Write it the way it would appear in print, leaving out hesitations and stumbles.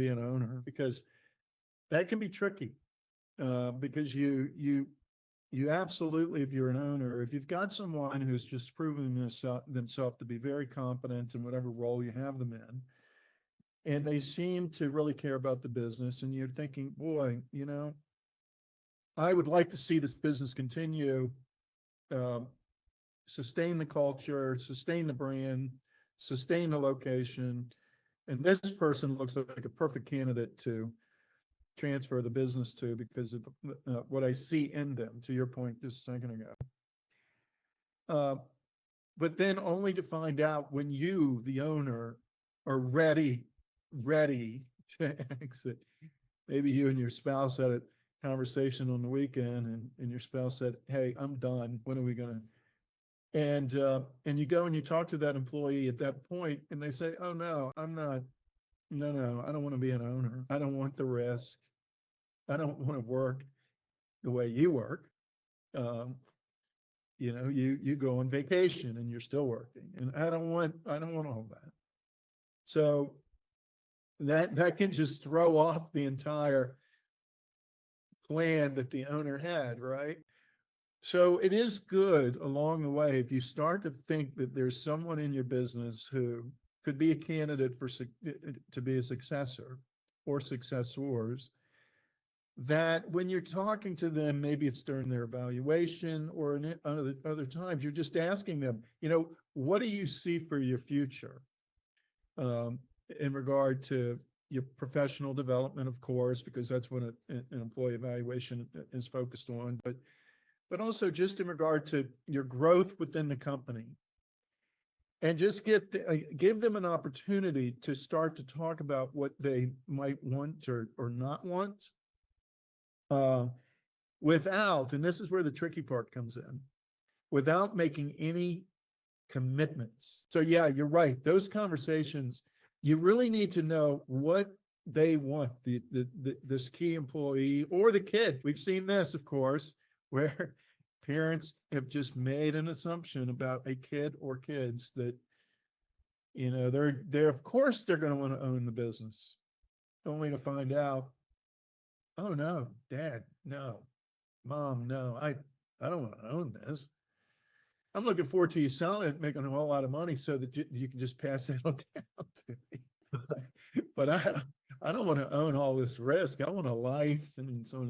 be an owner, because that can be tricky. Because you absolutely, if you're an owner, if you've got someone who's just proven themselves to be very competent in whatever role you have them in, and they seem to really care about the business, and you're thinking, boy, I would like to see this business continue, um, sustain the culture, sustain the brand, sustain the location. And this person looks like a perfect candidate to transfer the business to, because of what I see in them, to your point just a second ago. But then only to find out when you, the owner, are ready to exit. Maybe you and your spouse had a conversation on the weekend, and your spouse said, "Hey, I'm done. When are we gonna?" And you go and you talk to that employee at that point, and they say, "Oh no, I'm not. No, I don't want to be an owner. I don't want the risk. I don't want to work the way you work. Um, you go on vacation and you're still working, and I don't want all that." So that can just throw off the entire plan that the owner had, right? So it is good along the way, if you start to think that there's someone in your business who could be a candidate to be a successor or successors, that when you're talking to them, maybe it's during their evaluation or in other times, you're just asking them, what do you see for your future? In regard to your professional development, of course, because that's what an employee evaluation is focused on, but also just in regard to your growth within the company. And just give them an opportunity to start to talk about what they might want or not want, without, and this is where the tricky part comes in, without making any commitments. So yeah, you're right. Those conversations, you really need to know what they want, this key employee or the kid. We've seen this, of course, where parents have just made an assumption about a kid or kids that, they're of course they're going to want to own the business, only to find out, oh no, dad, no, mom, no, I don't want to own this. I'm looking forward to you selling it, making a whole lot of money so that you can just pass that on down to me. But I don't want to own all this risk. I want a life and so on and so